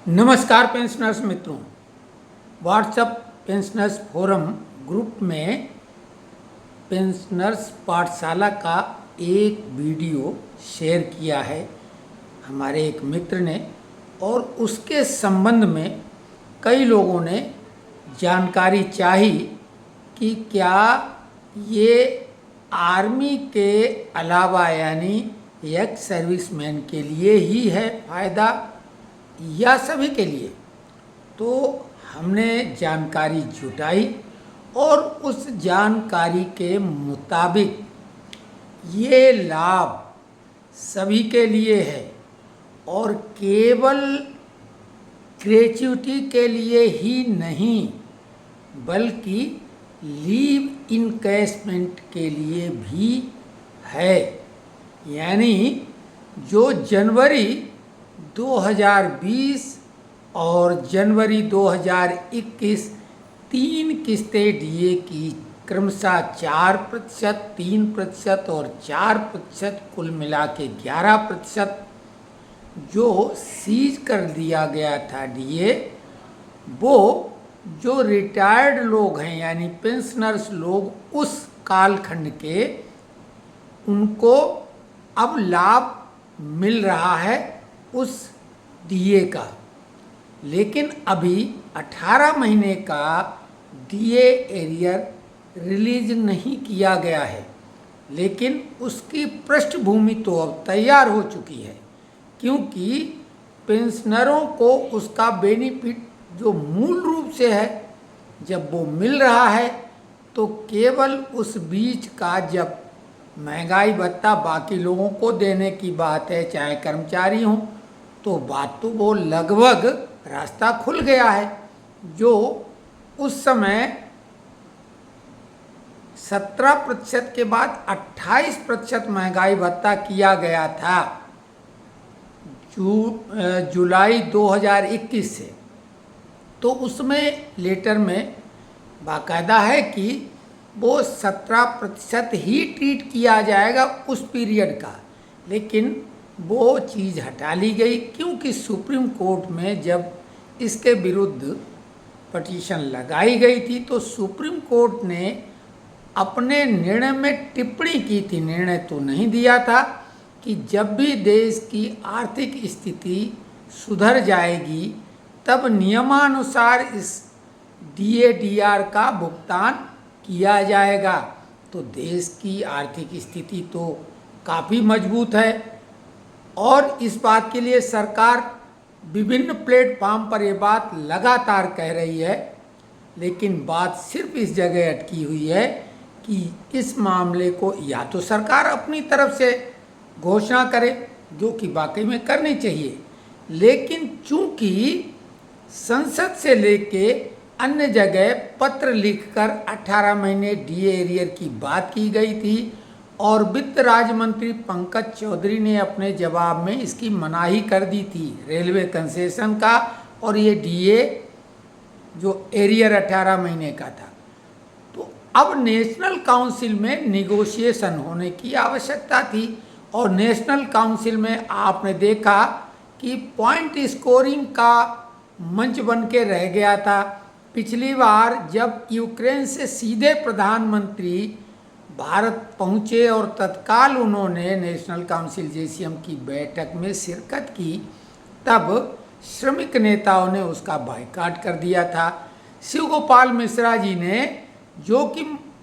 नमस्कार पेंशनर्स मित्रों, WhatsApp pensioners forum group में पेंशनर्स पाठशाला का एक वीडियो शेयर किया है हमारे एक मित्र ने, और उसके संबंध में कई लोगों ने जानकारी चाही कि क्या ये आर्मी के अलावा यानी एक्स सर्विसमैन के लिए ही है फ़ायदा या सभी के लिए। तो हमने जानकारी जुटाई और उस जानकारी के मुताबिक ये लाभ सभी के लिए है और केवल ग्रेच्युटी के लिए ही नहीं बल्कि लीव इनकैशमेंट के लिए भी है। यानी जो जनवरी 2020 और जनवरी 2021 तीन किस्तें डीए की क्रमशः 4%, 3% और 4% कुल मिला के 11% जो सीज कर दिया गया था डीए, वो जो रिटायर्ड लोग हैं यानी पेंशनर्स लोग उस कालखंड के, उनको अब लाभ मिल रहा है उस डीए का। लेकिन अभी 18 महीने का डीए एरियर रिलीज नहीं किया गया है, लेकिन उसकी पृष्ठभूमि तो अब तैयार हो चुकी है, क्योंकि पेंशनरों को उसका बेनिफिट जो मूल रूप से है जब वो मिल रहा है तो केवल उस बीच का, जब महंगाई भत्ता बाकी लोगों को देने की बात है चाहे कर्मचारी हों, तो बात तो वो लगभग रास्ता खुल गया है। जो उस समय 17% के बाद 28% महंगाई भत्ता किया गया था जुलाई 2021 से, तो उसमें लेटर में बाकायदा है कि वो 17% ही ट्रीट किया जाएगा उस पीरियड का। लेकिन वो चीज़ हटा ली गई क्योंकि सुप्रीम कोर्ट में जब इसके विरुद्ध पटिशन लगाई गई थी तो सुप्रीम कोर्ट ने अपने निर्णय में टिप्पणी की थी, निर्णय तो नहीं दिया था, कि जब भी देश की आर्थिक स्थिति सुधर जाएगी तब नियमानुसार इस डीए-डीआर का भुगतान किया जाएगा। तो देश की आर्थिक स्थिति तो काफ़ी मजबूत है और इस बात के लिए सरकार विभिन्न प्लेटफॉर्म पर ये बात लगातार कह रही है। लेकिन बात सिर्फ इस जगह अटकी हुई है कि इस मामले को या तो सरकार अपनी तरफ से घोषणा करे, जो कि वाकई में करनी चाहिए, लेकिन चूंकि संसद से लेके अन्य जगह पत्र लिखकर 18 महीने डीए एरियर की बात की गई थी और वित्त राज्य मंत्री पंकज चौधरी ने अपने जवाब में इसकी मनाही कर दी थी रेलवे कंसेशन का, और ये डीए जो एरियर 18 महीने का था। तो अब नेशनल काउंसिल में निगोशिएशन होने की आवश्यकता थी और नेशनल काउंसिल में आपने देखा कि पॉइंट स्कोरिंग का मंच बन के रह गया था। पिछली बार जब यूक्रेन से सीधे प्रधानमंत्री भारत पहुँचे और तत्काल उन्होंने नेशनल काउंसिल जेसीएम की बैठक में शिरकत की, तब श्रमिक नेताओं ने उसका बायकॉट कर दिया था। शिव गोपाल मिश्रा जी ने, जो कि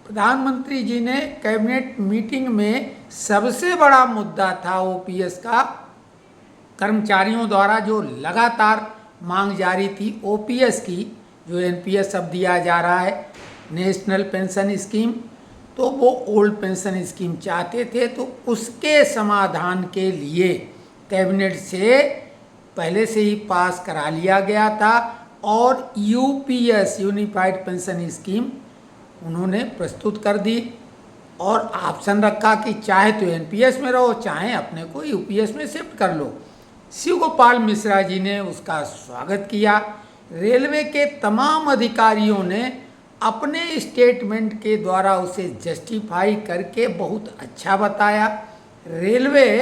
प्रधानमंत्री जी ने कैबिनेट मीटिंग में सबसे बड़ा मुद्दा था ओपीएस का, कर्मचारियों द्वारा जो लगातार मांग जारी थी ओपीएस की, जो एनपीएस अब दिया जा रहा है नेशनल पेंशन स्कीम, तो वो ओल्ड पेंशन स्कीम चाहते थे। तो उसके समाधान के लिए कैबिनेट से पहले से ही पास करा लिया गया था और यूपीएस यूनिफाइड पेंशन स्कीम उन्होंने प्रस्तुत कर दी और ऑप्शन रखा कि चाहे तो एनपीएस में रहो, चाहे अपने को यूपीएस में शिफ्ट कर लो। शिव गोपाल मिश्रा जी ने उसका स्वागत किया। रेलवे के तमाम अधिकारियों ने अपने स्टेटमेंट के द्वारा उसे जस्टिफाई करके बहुत अच्छा बताया। रेलवे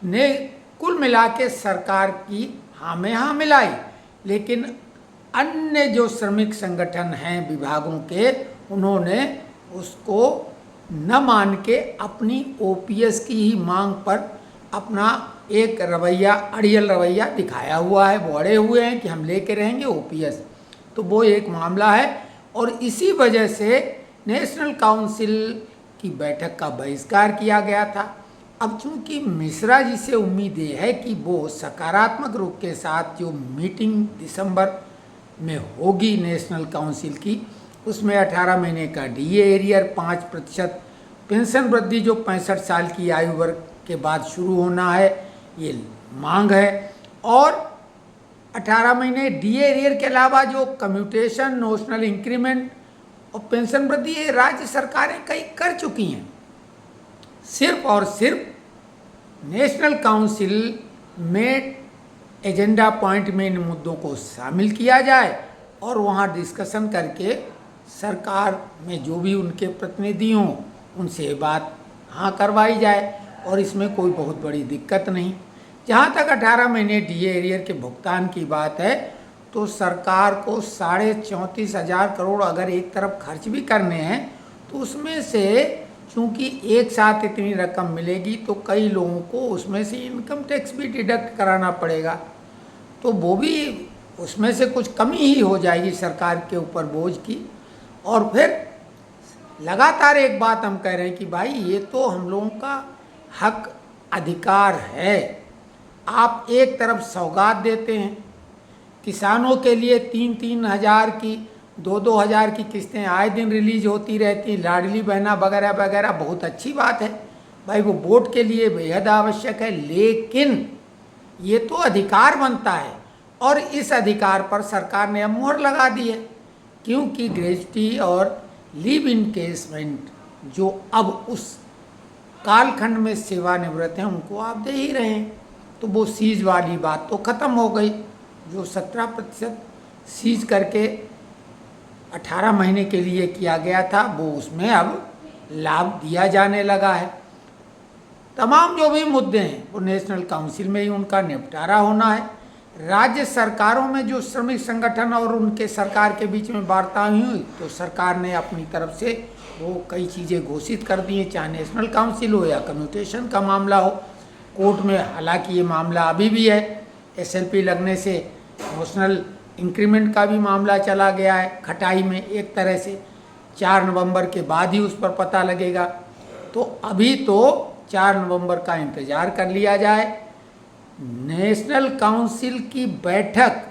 ने कुल मिला के सरकार की हाँ में हाँ मिलाई, लेकिन अन्य जो श्रमिक संगठन हैं विभागों के, उन्होंने उसको न मान के अपनी ओपीएस की ही मांग पर अपना एक रवैया, अड़ियल रवैया दिखाया हुआ है, वो अड़े हुए हैं कि हम लेके रहेंगे ओपीएस। तो वो एक मामला है और इसी वजह से नेशनल काउंसिल की बैठक का बहिष्कार किया गया था। अब चूंकि मिश्रा जी से उम्मीद ये है कि वो सकारात्मक रूप के साथ जो मीटिंग दिसंबर में होगी नेशनल काउंसिल की, उसमें 18 महीने का डीए एरियर, 5% पेंशन वृद्धि जो 65 साल की आयु वर्ग के बाद शुरू होना है, ये मांग है। और 18 महीने डीए एरियर के अलावा जो कम्यूटेशन, नोशनल इंक्रीमेंट और पेंशन वृद्धि, ये राज्य सरकारें कई कर चुकी हैं। सिर्फ और सिर्फ नेशनल काउंसिल में एजेंडा पॉइंट में इन मुद्दों को शामिल किया जाए और वहाँ डिस्कशन करके सरकार में जो भी उनके प्रतिनिधि हों उनसे बात हाँ करवाई जाए और इसमें कोई बहुत बड़ी दिक्कत नहीं। जहाँ तक 18 महीने डीए एरियर के भुगतान की बात है, तो सरकार को 34,500 करोड़ अगर एक तरफ खर्च भी करने हैं, तो उसमें से चूँकि एक साथ इतनी रकम मिलेगी तो कई लोगों को उसमें से इनकम टैक्स भी डिडक्ट कराना पड़ेगा, तो वो भी उसमें से कुछ कमी ही हो जाएगी सरकार के ऊपर बोझ की। और फिर लगातार एक बात हम कह रहे हैं कि भाई ये तो हम लोगों का हक अधिकार है। आप एक तरफ सौगात देते हैं, किसानों के लिए 3-3 हज़ार की, 2-2 हज़ार की किस्तें आए दिन रिलीज होती रहती, लाडली बहना वगैरह वगैरह, बहुत अच्छी बात है भाई, वो वोट के लिए बेहद आवश्यक है, लेकिन ये तो अधिकार बनता है और इस अधिकार पर सरकार ने अब मुहर लगा दी है, क्योंकि ग्रेजुटी और लीव इनकेसमेंट जो अब उस कालखंड में सेवानिवृत्त हैं उनको आप दे ही रहे हैं, तो वो सीज वाली बात तो ख़त्म हो गई। जो 17% सीज करके 18 महीने के लिए किया गया था, वो उसमें अब लाभ दिया जाने लगा है। तमाम जो भी मुद्दे हैं वो नेशनल काउंसिल में ही उनका निपटारा होना है। राज्य सरकारों में जो श्रमिक संगठन और उनके सरकार के बीच में वार्ता हुई, तो सरकार ने अपनी तरफ से वो कई चीज़ें घोषित कर दी हैं, चाहे नेशनल काउंसिल हो या कम्यूटेशन का मामला हो। कोर्ट में हालांकि ये मामला अभी भी है, एसएलपी लगने से नोशनल इंक्रीमेंट का भी मामला चला गया है खटाई में एक तरह से। 4 नवंबर के बाद ही उस पर पता लगेगा, तो अभी तो 4 नवंबर का इंतज़ार कर लिया जाए। नेशनल काउंसिल की बैठक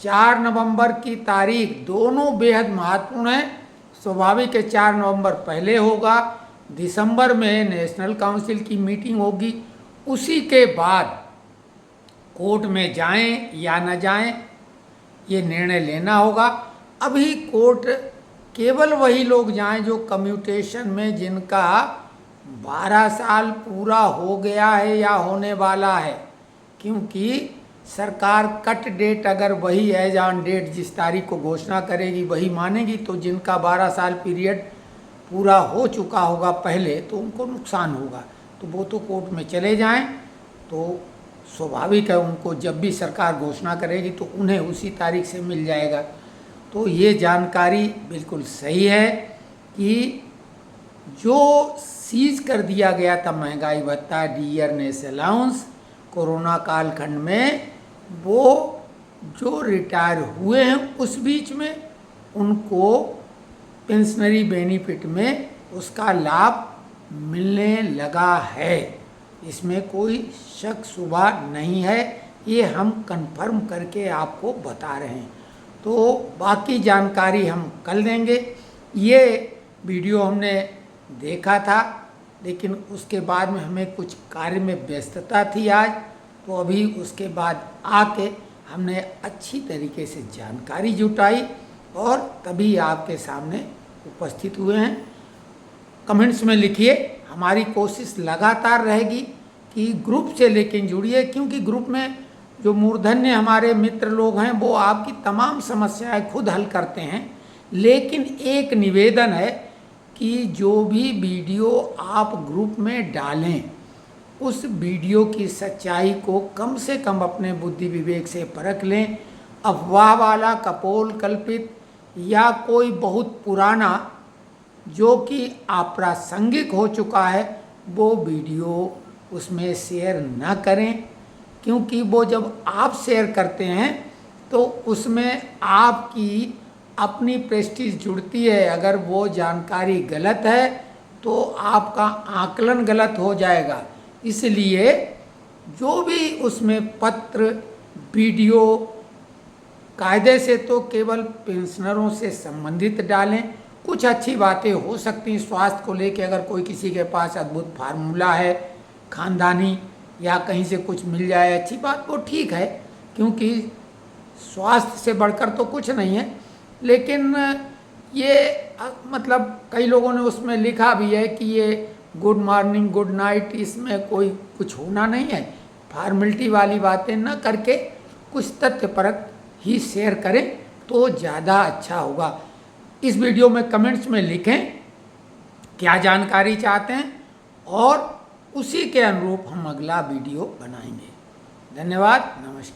4 नवंबर की तारीख दोनों बेहद महत्वपूर्ण है। स्वाभाविक है 4 नवंबर पहले होगा, दिसंबर में नेशनल काउंसिल की मीटिंग होगी, उसी के बाद कोर्ट में जाएं या न जाएं ये निर्णय लेना होगा। अभी कोर्ट केवल वही लोग जाएं जो कम्यूटेशन में जिनका 12 साल पूरा हो गया है या होने वाला है, क्योंकि सरकार कट डेट अगर वही एज ऑन डेट जिस तारीख को घोषणा करेगी वही मानेगी, तो जिनका 12 साल पीरियड पूरा हो चुका होगा पहले, तो उनको नुकसान होगा, तो वो तो कोर्ट में चले जाएं। तो स्वाभाविक है उनको जब भी सरकार घोषणा करेगी तो उन्हें उसी तारीख से मिल जाएगा। तो ये जानकारी बिल्कुल सही है कि जो सीज कर दिया गया था महंगाई भत्ता, डियरनेस अलाउंस कोरोना कालखंड में, वो जो रिटायर हुए हैं उस बीच में उनको पेंशनरी बेनिफिट में उसका लाभ मिलने लगा है, इसमें कोई शक शुबा नहीं है, ये हम कंफर्म करके आपको बता रहे हैं। तो बाकी जानकारी हम कल देंगे। ये वीडियो हमने देखा था, लेकिन उसके बाद में हमें कुछ कार्य में व्यस्तता थी आज, तो अभी उसके बाद आके हमने अच्छी तरीके से जानकारी जुटाई और तभी आपके सामने उपस्थित हुए हैं। कमेंट्स में लिखिए, हमारी कोशिश लगातार रहेगी कि ग्रुप से लेकिन जुड़िए, क्योंकि ग्रुप में जो मूर्धन्य हमारे मित्र लोग हैं वो आपकी तमाम समस्याएं खुद हल करते हैं। लेकिन एक निवेदन है कि जो भी वीडियो आप ग्रुप में डालें उस वीडियो की सच्चाई को कम से कम अपने बुद्धि विवेक से परख लें अफवाह वाला, कपोल कल्पित या कोई बहुत पुराना जो कि अप्रासंगिक हो चुका है वो वीडियो उसमें शेयर ना करें, क्योंकि वो जब आप शेयर करते हैं तो उसमें आपकी अपनी प्रेस्टीज जुड़ती है। अगर वो जानकारी गलत है तो आपका आकलन गलत हो जाएगा। इसलिए जो भी उसमें पत्र, वीडियो, कायदे से तो केवल पेंशनरों से संबंधित डालें। कुछ अच्छी बातें हो सकती हैं स्वास्थ्य को लेके, अगर कोई किसी के पास अद्भुत फार्मूला है खानदानी या कहीं से कुछ मिल जाए अच्छी बात, वो ठीक है, क्योंकि स्वास्थ्य से बढ़कर तो कुछ नहीं है। लेकिन ये मतलब कई लोगों ने उसमें लिखा भी है कि ये गुड मॉर्निंग गुड नाइट, इसमें कोई कुछ होना नहीं है। फॉर्मेलिटी वाली बातें न करके कुछ तथ्यपरक ही शेयर करें तो ज़्यादा अच्छा होगा। इस वीडियो में कमेंट्स में लिखें क्या जानकारी चाहते हैं और उसी के अनुरूप हम अगला वीडियो बनाएंगे। धन्यवाद, नमस्कार।